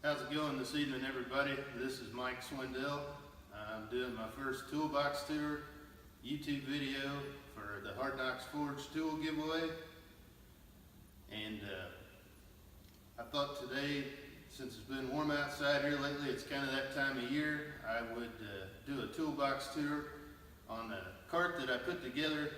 How's it going this evening, everybody? This is Mike Swindell. I'm doing my first Toolbox Tour YouTube video for the Hard Knocks Forge tool giveaway. And I thought today, since it's been warm outside here lately, it's kind of that time of year, I would do a Toolbox Tour on a cart that I put together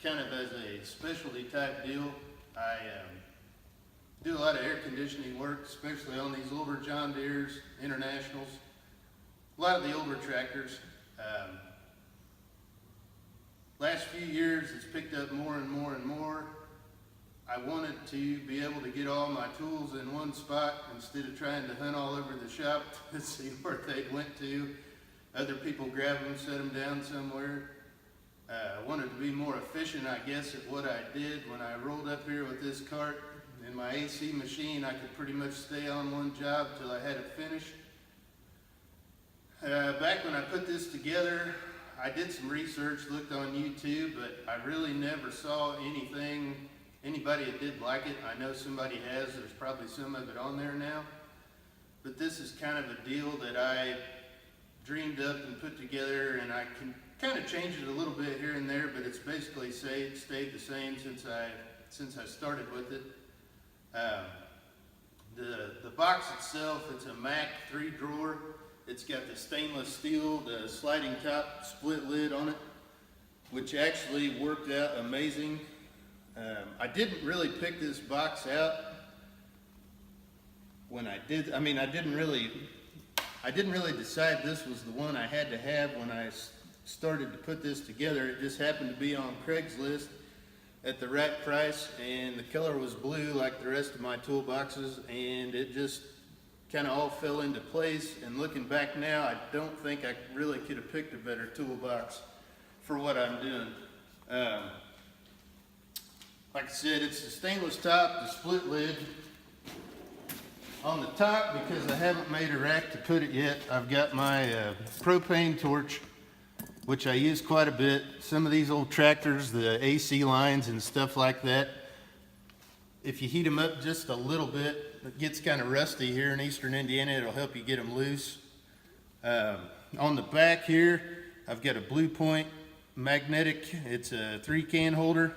kind of as a specialty type deal. I do a lot of air conditioning work, especially on these older John Deere's, Internationals, a lot of the older tractors. Last few years it's picked up more and more and more. I wanted to be able to get all my tools in one spot instead of trying to hunt all over the shop to see where they went to. Other people grab them, set them down somewhere. I wanted to be more efficient, I guess, at what I did. When I rolled up here with this cart in my AC machine, I could pretty much stay on one job till I had it finished. Back when I put this together, I did some research, looked on YouTube, but I really never saw anybody that did like it. I know somebody has, there's probably some of it on there now. But this is kind of a deal that I dreamed up and put together, and I can kind of change it a little bit here and there, but it's basically stayed the same since I started with it. The box itself, it's a Mac 3-drawer. It's got the stainless steel, the sliding top split lid on it, which actually worked out amazing. I didn't really pick this box out when I did. I mean, I didn't really decide this was the one I had to have when I started to put this together. It just happened to be on Craigslist at the right price, and the color was blue like the rest of my toolboxes, and it just kind of all fell into place. And looking back now, I don't think I really could have picked a better toolbox for what I'm doing. Like I said, it's the stainless top, the split lid. On the top, because I haven't made a rack to put it yet, I've got my propane torch, which I use quite a bit. Some of these old tractors, the AC lines and stuff like that, if you heat them up just a little bit, it gets kind of rusty here in eastern Indiana. It'll help you get them loose. On the back here, I've got a Blue Point magnetic. It's a 3-can holder.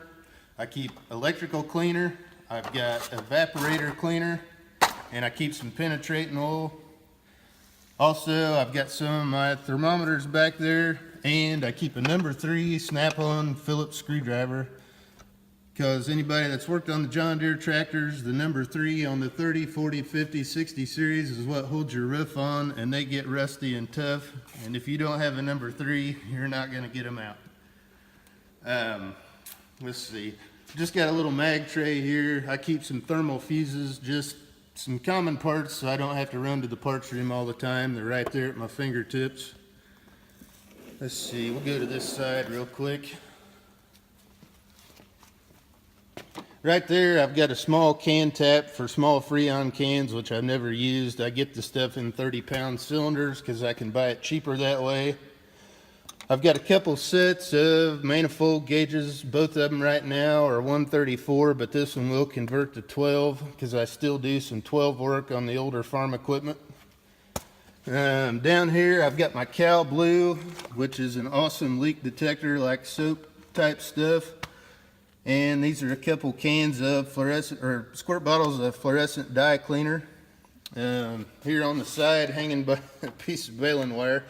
I keep electrical cleaner. I've got evaporator cleaner, and I keep some penetrating oil. Also, I've got some of my thermometers back there, and I keep a number 3 snap-on Phillips screwdriver, because anybody that's worked on the John Deere tractors, the number 3 on the 30, 40, 50, 60 series is what holds your roof on, and they get rusty and tough. And if you don't have a number 3, you're not going to get them out. Let's see. Just got a little mag tray here. I keep some thermal fuses, just some common parts so I don't have to run to the parts room all the time. They're right there at my fingertips. Let's see, we'll go to this side real quick. Right there, I've got a small can tap for small Freon cans, which I've never used. I get the stuff in 30-pound cylinders because I can buy it cheaper that way. I've got a couple sets of manifold gauges. Both of them right now are 134, but this one will convert to 12 because I still do some 12 work on the older farm equipment. Down here, I've got my Cal Blue, which is an awesome leak detector, like soap type stuff. And these are a couple cans of fluorescent, or squirt bottles of fluorescent dye cleaner. Here on the side, hanging by a piece of baling wire,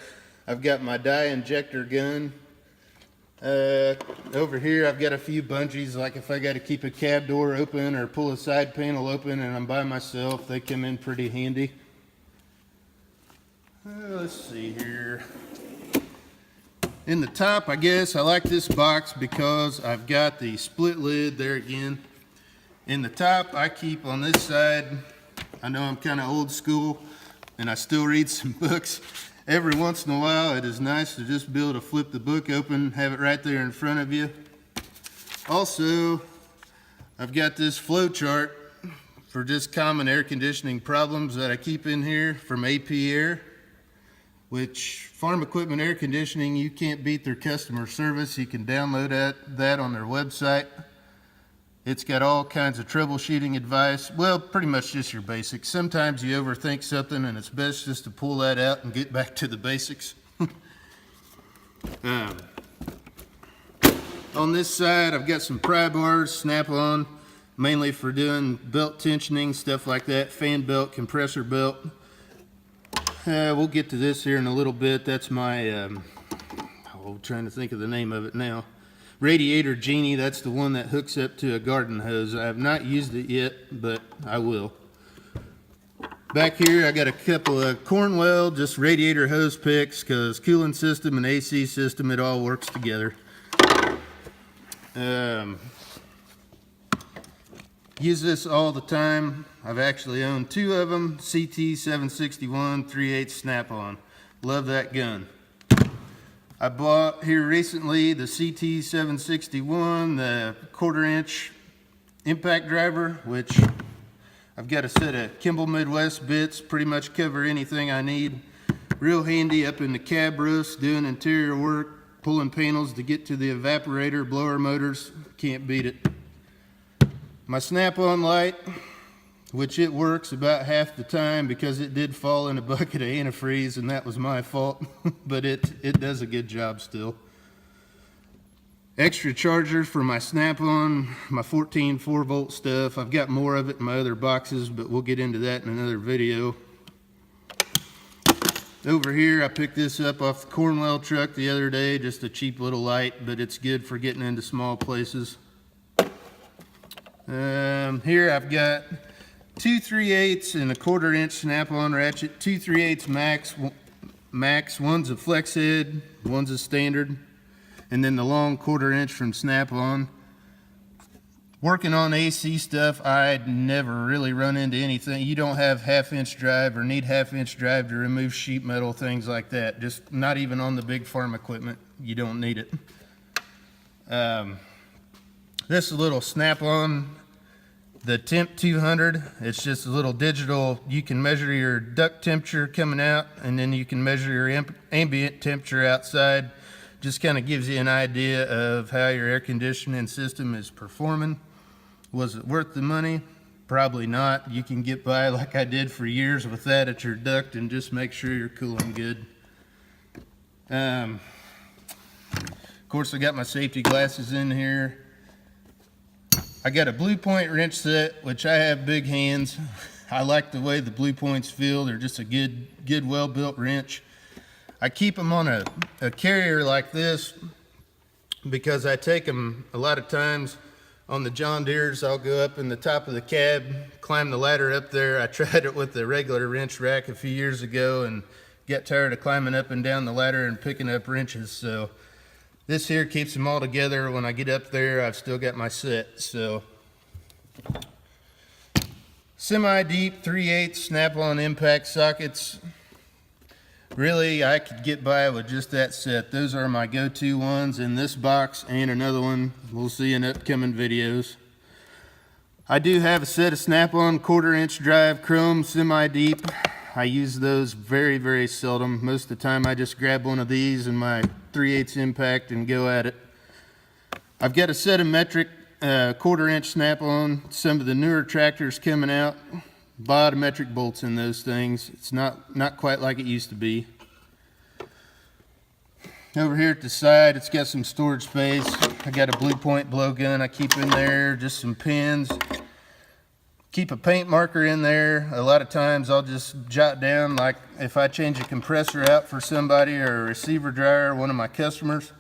I've got my dye injector gun. Over here, I've got a few bungees, like if I got to keep a cab door open or pull a side panel open and I'm by myself, they come in pretty handy. Let's see here. In the top, I guess I like this box because I've got the split lid there again. In the top, I keep on this side, I know I'm kind of old school and I still read some books. Every once in a while, it is nice to just be able to flip the book open, have it right there in front of you. Also, I've got this flow chart for just common air conditioning problems that I keep in here from AP Air, which farm equipment air conditioning, you can't beat their customer service. You can download that on their website. It's got all kinds of troubleshooting advice. Well, pretty much just your basics. Sometimes you overthink something and it's best just to pull that out and get back to the basics. On this side, I've got some pry bars, snap-on, mainly for doing belt tensioning, stuff like that, fan belt, compressor belt. We'll get to this here in a little bit. That's my, I'm trying to think of the name of it now. Radiator Genie, that's the one that hooks up to a garden hose. I have not used it yet, but I will. Back here, I got a couple of Cornwell, just radiator hose picks, because cooling system and AC system, it all works together. Use this all the time. I've actually owned two of them, CT 761 3/8 snap-on. Love that gun. I bought here recently the CT 761, the 1/4 inch impact driver, which I've got a set of Kimball Midwest bits, pretty much cover anything I need. Real handy up in the cab roofs, doing interior work, pulling panels to get to the evaporator, blower motors, can't beat it. My snap-on light, which it works about half the time because it did fall in a bucket of antifreeze and that was my fault, but it does a good job still. Extra charger for my snap-on, my 14 4-volt stuff. I've got more of it in my other boxes, but we'll get into that in another video. Over here, I picked this up off the Cornwell truck the other day, just a cheap little light, but it's good for getting into small places. Here I've got 2 3/8 and a 1/4 inch snap-on ratchet, 2 3/8 max, one's a flex head, one's a standard, and then the long 1/4 inch from Snap-on. Working on AC stuff, I'd never really run into anything. You don't have 1/2 inch drive or need 1/2 inch drive to remove sheet metal, things like that. Just not even on the big farm equipment. You don't need it. This is a little Snap-on, the Temp 200. It's just a little digital. You can measure your duct temperature coming out, and then you can measure your ambient temperature outside. Just kind of gives you an idea of how your air conditioning system is performing. Was it worth the money? Probably not. You can get by like I did for years with that at your duct and just make sure you're cooling good. Of course, I got my safety glasses in here. I got a Blue Point wrench set, which I have big hands. I like the way the Blue Points feel. They're just a good well-built wrench. I keep them on a carrier like this because I take them a lot of times on the John Deeres. I'll go up in the top of the cab, climb the ladder up there. I tried it with the regular wrench rack a few years ago and got tired of climbing up and down the ladder and picking up wrenches. So this here keeps them all together. When I get up there, I've still got my set. So semi-deep 3/8 Snap-on impact sockets. Really, I could get by with just that set. Those are my go-to ones in this box and another one we'll see in upcoming videos. I do have a set of Snap-on 1/4 inch drive chrome semi-deep. I use those very, very seldom. Most of the time I just grab one of these and my 3/8 impact and go at it. I've got a set of metric 1/4 inch Snap-on. Some of the newer tractors coming out, a lot of metric bolts in those things. It's not quite like it used to be. Over here at the side, it's got some storage space. I got a Blue Point blowgun I keep in there, just some pins. Keep a paint marker in there. A lot of times I'll just jot down, like if I change a compressor out for somebody or a receiver dryer, one of my customers,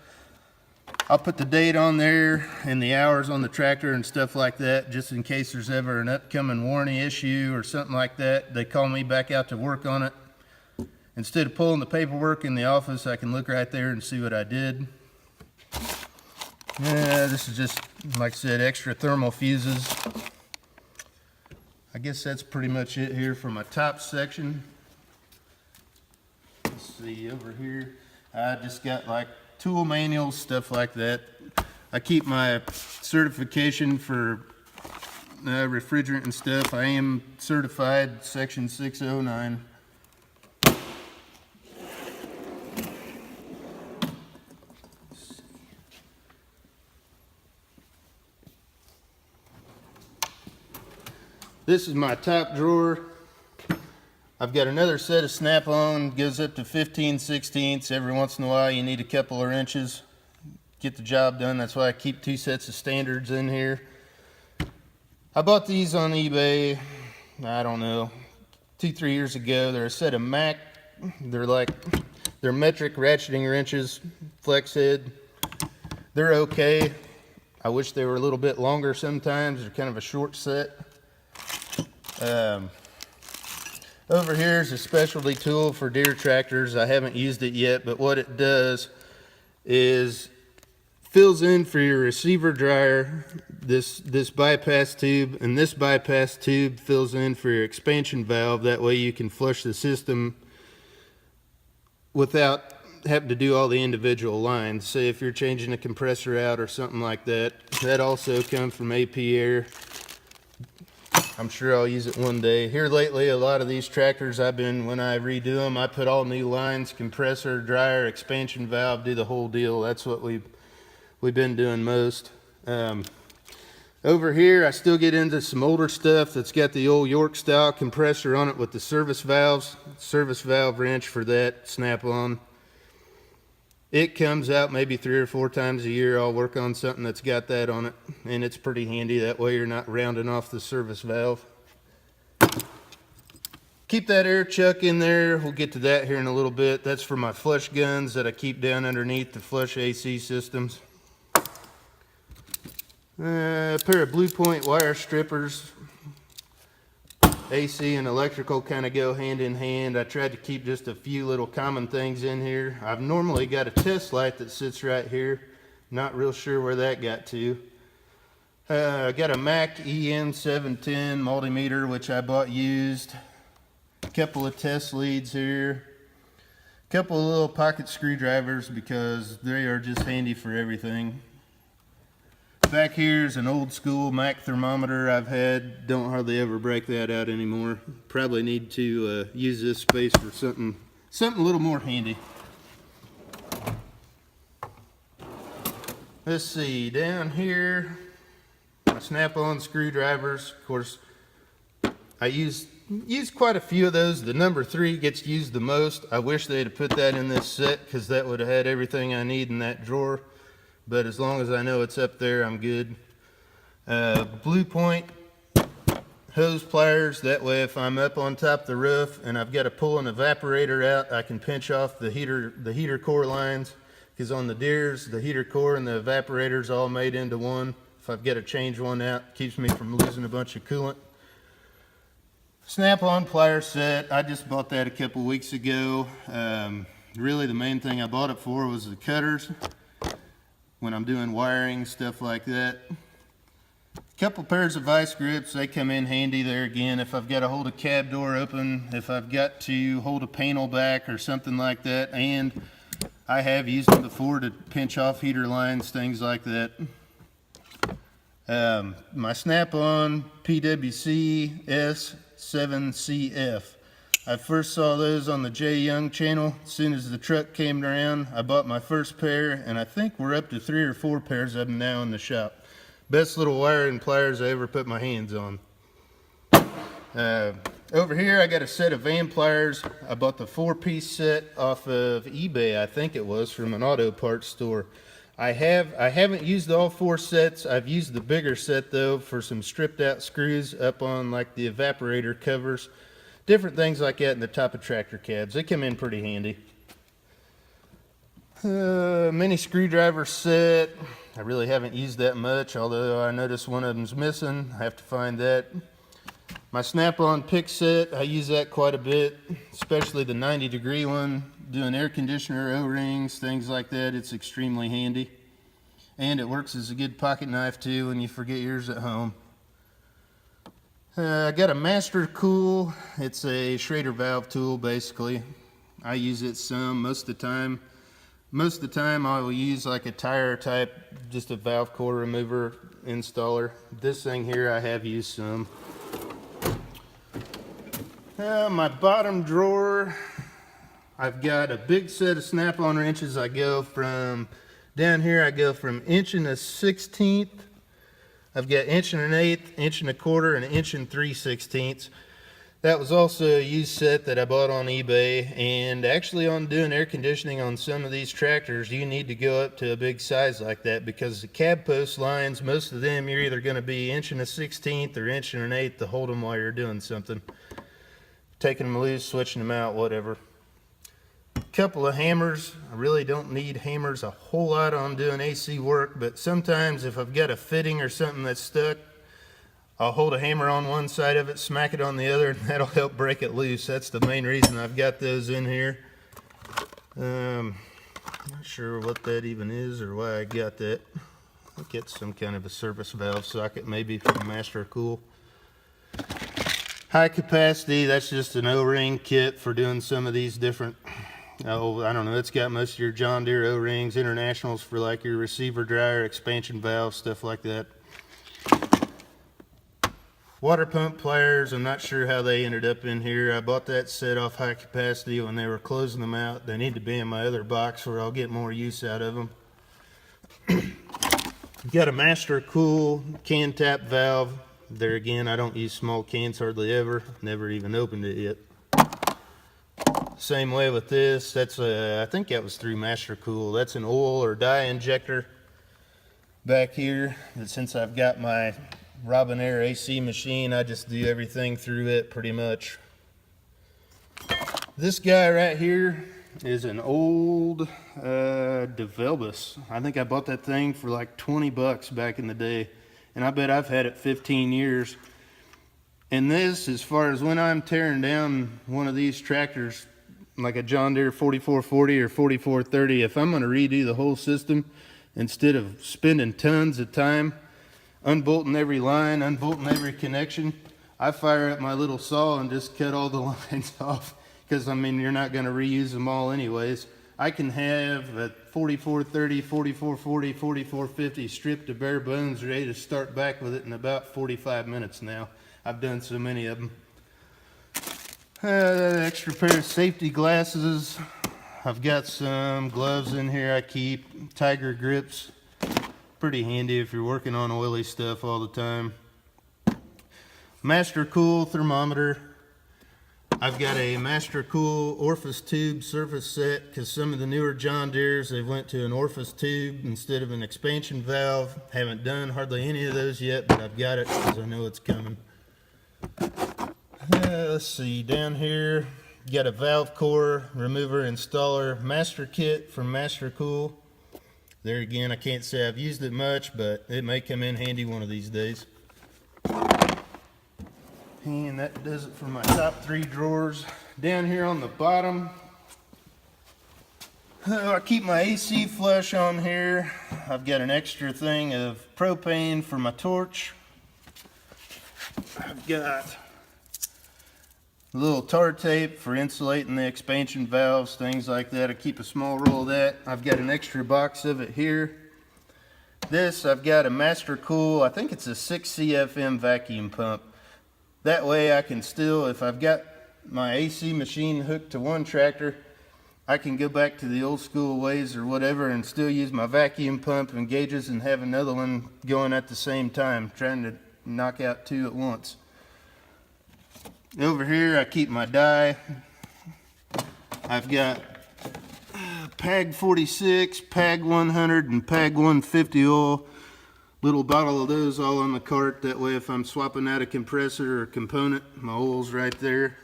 I'll put the date on there and the hours on the tractor and stuff like that, just in case there's ever an upcoming warranty issue or something like that. They call me back out to work on it. Instead of pulling the paperwork in the office, I can look right there and see what I did. This is just, like I said, extra thermal fuses. I guess that's pretty much it here for my top section. Let's see, over here, I just got like tool manuals, stuff like that. I keep my certification for refrigerant and stuff. I am certified section 609. This is my top drawer. I've got another set of snap-on, goes up to 15/16. Every once in a while you need a couple of wrenches, get the job done. That's why I keep 2 sets of standards in here. I bought these on eBay, I don't know, 2-3 years ago. They're a set of Mac, they're metric ratcheting wrenches, flex head. They're okay. I wish they were a little bit longer sometimes. They're kind of a short set. Over here is a specialty tool for deer tractors. I haven't used it yet, but what it does is fills in for your receiver dryer, this bypass tube, and this bypass tube fills in for your expansion valve. That way you can flush the system without having to do all the individual lines. Say if you're changing a compressor out or something like that. That also comes from AP Air. I'm sure I'll use it one day. Here lately, a lot of these tractors, when I redo them, I put all new lines, compressor, dryer, expansion valve, do the whole deal. That's what we've been doing most. Over here, I still get into some older stuff that's got the old York style compressor on it with the service valves, service valve wrench for that, snap-on. It comes out maybe 3 or 4 times a year. I'll work on something that's got that on it, and it's pretty handy. That way you're not rounding off the service valve. Keep that air chuck in there. We'll get to that here in a little bit. That's for my flush guns that I keep down underneath the flush AC systems. A pair of Blue Point wire strippers. AC and electrical kind of go hand in hand. I tried to keep just a few little common things in here. I've normally got a test light that sits right here. Not real sure where that got to. I got a Mac EM710 multimeter, which I bought used. A couple of test leads here. A couple of little pocket screwdrivers because they are just handy for everything. Back here is an old school Mac thermometer I've had. Don't hardly ever break that out anymore. Probably need to use this space for something a little more handy. Let's see, down here, my snap-on screwdrivers. Of course, I use quite a few of those. The number 3 gets used the most. I wish they'd have put that in this set because that would have had everything I need in that drawer. But as long as I know it's up there, I'm good. Blue Point hose pliers. That way if I'm up on top of the roof and I've got to pull an evaporator out, I can pinch off the heater core lines. Because on the deers, the heater core and the evaporator's all made into one. If I've got to change one out, it keeps me from losing a bunch of coolant. Snap-on plier set. I just bought that a couple weeks ago. Really the main thing I bought it for was the cutters. When I'm doing wiring, stuff like that. Couple pairs of vice grips, they come in handy there again. If I've got to hold a cab door open, if I've got to hold a panel back or something like that, and I have used them before to pinch off heater lines, things like that. My snap-on PWC S7CF. I first saw those on the Jay Young channel. As soon as the truck came around, I bought my first pair, and I think we're up to 3 or 4 pairs of them now in the shop. Best little wiring pliers I ever put my hands on. Over here, I got a set of van pliers. I bought the 4-piece set off of eBay, I think it was, from an auto parts store. I haven't used all 4 sets. I've used the bigger set though for some stripped out screws up on like the evaporator covers. Different things like that in the top of tractor cabs. They come in pretty handy. Mini screwdriver set. I really haven't used that much, although I noticed one of them's missing. I have to find that. My snap-on pick set, I use that quite a bit, especially the 90-degree one. Doing air conditioner O-rings, things like that. It's extremely handy. And it works as a good pocket knife too when you forget yours at home. I got a Mastercool. It's a Schrader valve tool basically. I use it some most of the time. Most of the time I will use like a tire type, just a valve core remover installer. This thing here I have used some. My bottom drawer, I've got a big set of snap-on wrenches. I go from, down here I go from 1 1/16 I've got 1 1/8, 1 1/4, and 1 3/16. That was also a used set that I bought on eBay, and actually on doing air conditioning on some of these tractors, you need to go up to a big size like that, because the cab post lines, most of them, you're either going to be 1 1/16 or 1 1/8 to hold them while you're doing something. Taking them loose, switching them out, whatever. Couple of hammers. I really don't need hammers a whole lot on doing AC work, but sometimes if I've got a fitting or something that's stuck, I'll hold a hammer on one side of it, smack it on the other, and that'll help break it loose. That's the main reason I've got those in here. Not sure what that even is or why I got that. I think it's some kind of a service valve socket, maybe from Mastercool. High capacity, that's just an O-ring kit for doing some of these different, oh, I don't know, it's got most of your John Deere O-rings, internationals for like your receiver dryer, expansion valve, stuff like that. Water pump pliers, I'm not sure how they ended up in here. I bought that set off High Capacity when they were closing them out. They need to be in my other box where I'll get more use out of them. Got a Mastercool can tap valve. There again, I don't use small cans hardly ever. Never even opened it yet. Same way with this. That's I think that was through Mastercool. That's an oil or dye injector back here. And since I've got my Robinair AC machine, I just do everything through it pretty much. This guy right here is an old DeVelbus. I think I bought that thing for like 20 bucks back in the day, and I bet I've had it 15 years. And this, as far as when I'm tearing down one of these tractors, like a John Deere 4440 or 4430, if I'm going to redo the whole system, instead of spending tons of time unbolting every line, unbolting every connection, I fire up my little saw and just cut all the lines off, because I mean, you're not going to reuse them all anyways. I can have a 4430, 4440, 4450 stripped to bare bones, ready to start back with it in about 45 minutes now. I've done so many of them. Extra pair of safety glasses. I've got some gloves in here I keep. Tiger grips. Pretty handy if you're working on oily stuff all the time. Mastercool thermometer. I've got a Mastercool orifice tube surface set, because some of the newer John Deeres, they've went to an orifice tube instead of an expansion valve. Haven't done hardly any of those yet, but I've got it because I know it's coming. Let's see, down here, got a valve core remover installer master kit from Mastercool. There again, I can't say I've used it much, but it may come in handy one of these days. And that does it for my top 3 drawers. Down here on the bottom, I keep my AC flush on here. I've got an extra thing of propane for my torch. I've got a little tar tape for insulating the expansion valves, things like that. I keep a small roll of that. I've got an extra box of it here. This, I've got a Mastercool, I think it's a 6 CFM vacuum pump. That way I can still, if I've got my AC machine hooked to one tractor, I can go back to the old school ways or whatever and still use my vacuum pump and gauges and have another one going at the same time, trying to knock out 2 at once. Over here I keep my dye. I've got PAG 46, PAG 100, and PAG 150 oil. Little bottle of those all on the cart. That way if I'm swapping out a compressor or component, my oil's right there.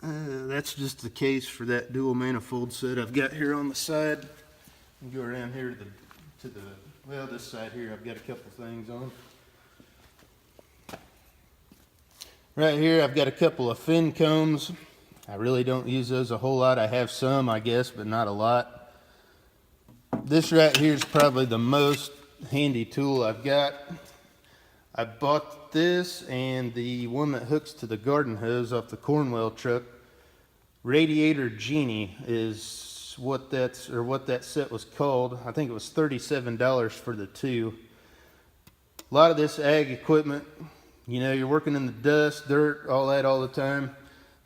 That's just the case for that dual manifold set I've got here on the side. Go around here to the well, this side here I've got a couple things on. Right here I've got a couple of fin combs. I really don't use those a whole lot. I have some, I guess, but not a lot. This right here is probably the most handy tool I've got. I bought this and the one that hooks to the garden hose off the Cornwell truck. Radiator Genie is what that set was called. I think it was $37 for the 2. A lot of this ag equipment, you know, you're working in the dust, dirt, all that all the time.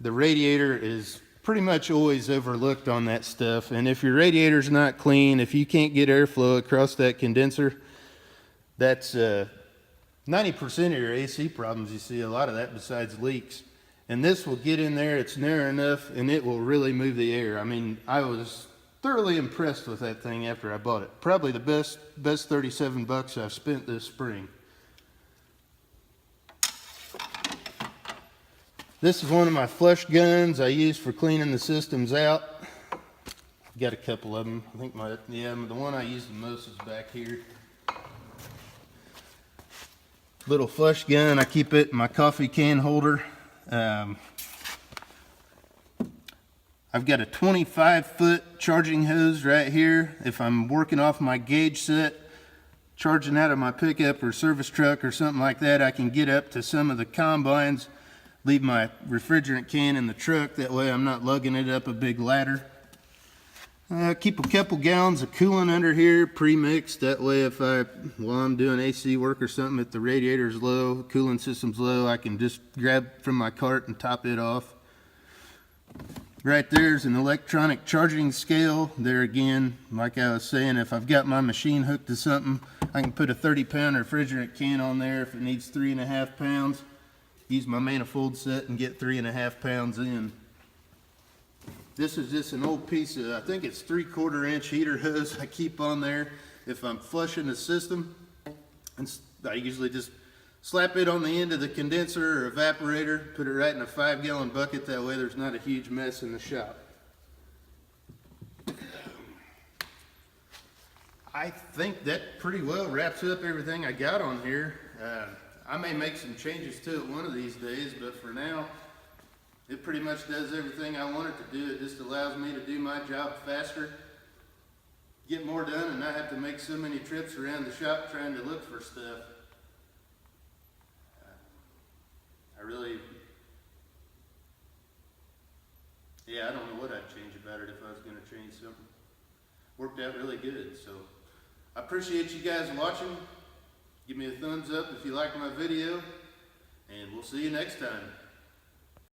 The radiator is pretty much always overlooked on that stuff. And if your radiator's not clean, if you can't get airflow across that condenser, that's 90% of your AC problems, you see a lot of that besides leaks. And this will get in there, it's narrow enough, and it will really move the air. I mean, I was thoroughly impressed with that thing after I bought it. Probably the best 37 bucks I've spent this spring. This is one of my flush guns I use for cleaning the systems out. I've got a couple of them. I think the one I use the most is back here. Little flush gun, I keep it in my coffee can holder. I've got a 25-foot charging hose right here. If I'm working off my gauge set, charging out of my pickup or service truck or something like that, I can get up to some of the combines, leave my refrigerant can in the truck. That way I'm not lugging it up a big ladder. Keep a couple gallons of coolant under here pre-mixed. That way while I'm doing AC work or something, if the radiator's low, the cooling system's low, I can just grab from my cart and top it off. Right there's an electronic charging scale. There again, like I was saying, if I've got my machine hooked to something, I can put a 30-pound refrigerant can on there if it needs 3.5 pounds. Use my manifold set and get 3.5 pounds in. This is just an old piece of, I think it's 3/4 inch heater hose I keep on there if I'm flushing the system. And I usually just slap it on the end of the condenser or evaporator, put it right in a 5-gallon bucket. That way there's not a huge mess in the shop. I think that pretty well wraps up everything I got on here. I may make some changes to it one of these days, but for now, it pretty much does everything I want it to do. It just allows me to do my job faster, get more done, and not have to make so many trips around the shop trying to look for stuff. I don't know what I'd change about it if I was going to change something. Worked out really good, so I appreciate you guys watching. Give me a thumbs up if you like my video, and we'll see you next time.